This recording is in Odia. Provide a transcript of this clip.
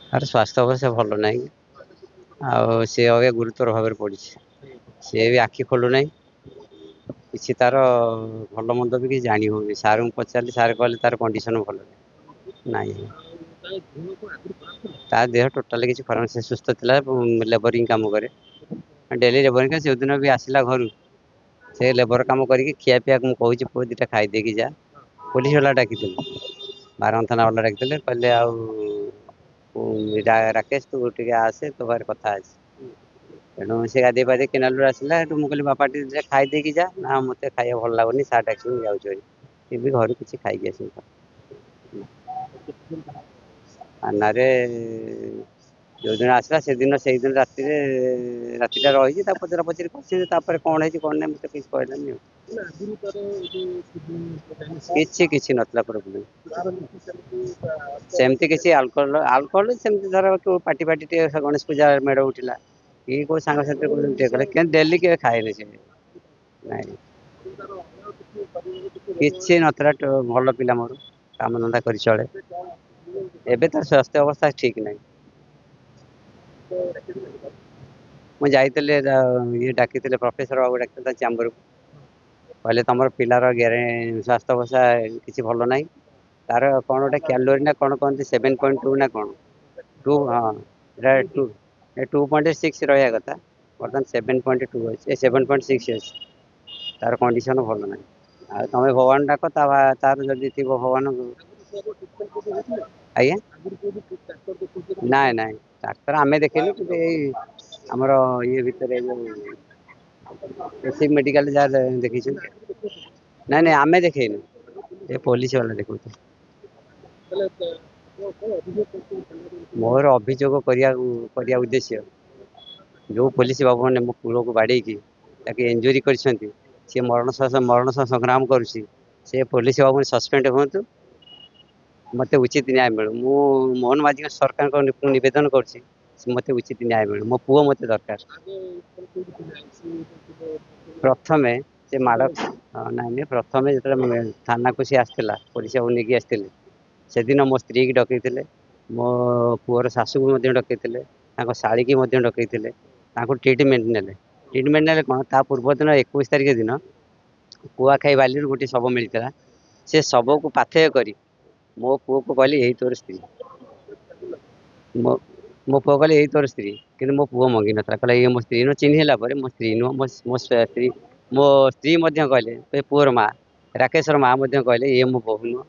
ତାର ସ୍ୱାସ୍ଥ୍ୟ ଅବସ୍ଥା ଭଲ ନାହିଁ ଆଉ ସେ ଅବେ ଗୁରୁତର ଭାବରେ ପଡିଛି। ସେ ବି ଆଖି ଖୋଲୁ ନାହିଁ କିଛି ତାର ଭଲ ମନ୍ଦ ବି କିଛି ଜାଣି ହଉନି। ସାରଙ୍କୁ ପଚାରିଲି ସାର୍ କହିଲେ ତାର କଣ୍ଡିସନ ଭଲ ନାହିଁ। ତା ଦେହ ଟୋଟାଲି କିଛି ଖରାପ, ସେ ସୁସ୍ଥ ଥିଲା ଲେବରିଂ କାମ କରେ। ଡେଲି ଲେବରିଂ ଯୋଉଦିନ ବି ଆସିଲା ଘରୁ ସେ ଲେବର କାମ କରିକି ଖିଆ ପିଆ ମୁଁ କହୁଛି ପୁଅ ଦିଟା ଖାଇଦେଇକି ଯା। ପୋଲିସ ବାଲା ଡାକିଥିଲେ, ବାରଙ୍ଗ ଥାନା ବାଲା ଡାକିଥିଲେ କହିଲେ ଆଉ ରାକେଶ ତୁ ଟିକେ ଆସେ ତୋ ପାଖରେ କଥା ଅଛି। ତେଣୁ ସେ ଗାଧୋଇ ପାଧେଇ କେନାଲରୁ ଆସିଲା, ସେଠୁ ମୁଁ କହିଲି ବାପା ଟିକେ ଖାଇଦେଇକି ଯା, ନା ମତେ ଖାଇବା ଭଲ ଲାଗୁନି ସାର ଡାକିଛନ୍ତି ଯାଉଛି ଭାରି। ସେ ବି ଘରୁ କିଛି ଖାଇକି ଆସିନି। ଥାନାରେ ଯୋଉଦିନ ଆସିଲା ସେଇଦିନ ରାତିଟା ରହିଛି, ତା ପଚରା ପଚରି କରିଛି, ତାପରେ କଣ ହେଇଛି କଣ ନାହିଁ ମତେ କିଛି କହିଲାନି ଆଉ। କିଛି ନଥିଲା ପ୍ରୋବ୍ଲେମ। ସେମିତି କିଛି ଆଲକୋହଲ ସେମିତି ଧର ପାଟି ଟିକେ ଗଣେଶ ପୂଜା ମେଢ ଉଠିଲା କି କୋଉ ସାଙ୍ଗସାଥି ଡେଲି କେବେ ଖାଏନି ସେ। ନାଇଁ କିଛି ନଥିଲା, ଭଲ ପିଲା ମୋର କାମ ଧନ୍ଦା କରି ଚଳେ। ଏବେ ତାର ସ୍ୱାସ୍ଥ୍ୟ ଅବସ୍ଥା ଠିକ ନାହିଁ। ମୁଁ ଯାଇଥିଲି ଇଏ ଡାକିଥିଲେ ପ୍ରଫେସର ବାବୁ ଡାକିଥିଲେ ତା ଚାମ୍ବରକୁ। କହିଲେ ତମର ପିଲାର ସ୍ୱାସ୍ଥ୍ୟ ଅବସ୍ଥା କିଛି ଭଲ ନାହିଁ। ତାର କଣ ଗୋଟେ କ୍ୟାଲୋରୀ ନା କଣ କହନ୍ତି 7.2 ନା କଣ? ଟୁ ହଁ 2.6 ରହିବା କଥା ବର୍ତ୍ତମାନ 7.2 ଅଛି 7.6 ଅଛି। ତାର କଣ୍ଡିସନ ଭଲ ନାହିଁ। ଆଉ ତମେ ଭଗବାନ ଡାକ ତାର ଯଦି ଥିବ ଭଗବାନଙ୍କୁ ଆଜ୍ଞା ନାଇଁ ନାଇଁ ଡାକ୍ତର ଆମେ ଦେଖେଇଲୁ କିନ୍ତୁ ଏଇ ଆମର ଇଏ ଭିତରେ ଏସି ମେଡିକାଲ ଯାହା ଦେଖେଇଛନ୍ତି। ନାଇଁ ନାଇଁ ଆମେ ଦେଖେଇନୁ, ଏ ପୋଲିସ ବାଲା ଦେଖଉଛନ୍ତି। ମୋର ଅଭିଯୋଗ କରିବା ଉଦ୍ଦେଶ୍ୟ ଯୋଉ ପୋଲିସ ବାବୁ ମାନେ ମୋ ପୁଅକୁ ବାଡେଇକି ତାকে ଇଞ୍ଜୁରି କରିଛନ୍ତି, ସିଏ ମରଣ ସହ ସଂଗ୍ରାମ କରୁଛି। ସେ ପୋଲିସ ବାବୁ ସସ୍ପେଣ୍ଡ ହୁଅନ୍ତୁ। ମତେ ଉଚିତ ନ୍ୟାୟ ମିଳୁ। ମୁଁ ମୋହନ ମାଝୀ ସରକାରଙ୍କ ନିବେଦନ କରୁଛି ମତେ ଉଚିତ ନ୍ୟାୟ ମିଳୁ। ମୋ ପୁଅ ମତେ ଦରକାର। ପ୍ରଥମେ ସେ ମାଡ ନାଇଁ ପ୍ରଥମେ ଯେତେବେଳେ ଥାନାକୁ ସିଏ ଆସିଥିଲା ପୋଲିସ ବାବୁ ନେଇକି ଆସିଥିଲେ ସେଦିନ ମୋ ସ୍ତ୍ରୀ କି ଡକେଇଥିଲେ। ମୋ ପୁଅର ଶାଶୁକୁ ମଧ୍ୟ ଡକେଇଥିଲେ, ତାଙ୍କ ଶାଳୀକି ମଧ୍ୟ ଡକେଇଥିଲେ। ତାଙ୍କୁ ଟ୍ରିଟମେଣ୍ଟ ନେଲେ। ଟ୍ରିଟମେଣ୍ଟ ନେଲେ କଣ ତା ପୂର୍ବ ଦିନ 21 ତାରିଖ ଦିନ କୁଆଖାଇ ବାଲିରୁ ଗୋଟେ ଶବ ମିଳିଥିଲା। ସେ ଶବକୁ ପାଥେୟ କରି ମୋ ପୁଅକୁ କହିଲି ଏଇ ତୋର ସ୍ତ୍ରୀ। ମୋ ପୁଅ କହିଲେ ଏଇ ତୋର ସ୍ତ୍ରୀ, କିନ୍ତୁ ମୋ ପୁଅ ମଙ୍ଗି ନଥିଲା କହିଲା ଇଏ ମୋ ସ୍ତ୍ରୀ ନୁହଁ। ଚିହ୍ନି ହେଲା ପରେ ମୋ ସ୍ତ୍ରୀ ନୁହଁ ମୋ ସ୍ତ୍ରୀ ମଧ୍ୟ କହିଲେ ଏ ପୁଅର ମା ରାକେଶର ମା ମଧ୍ୟ କହିଲେ ଇଏ ମୋ ବୋହୂ ନୁହଁ।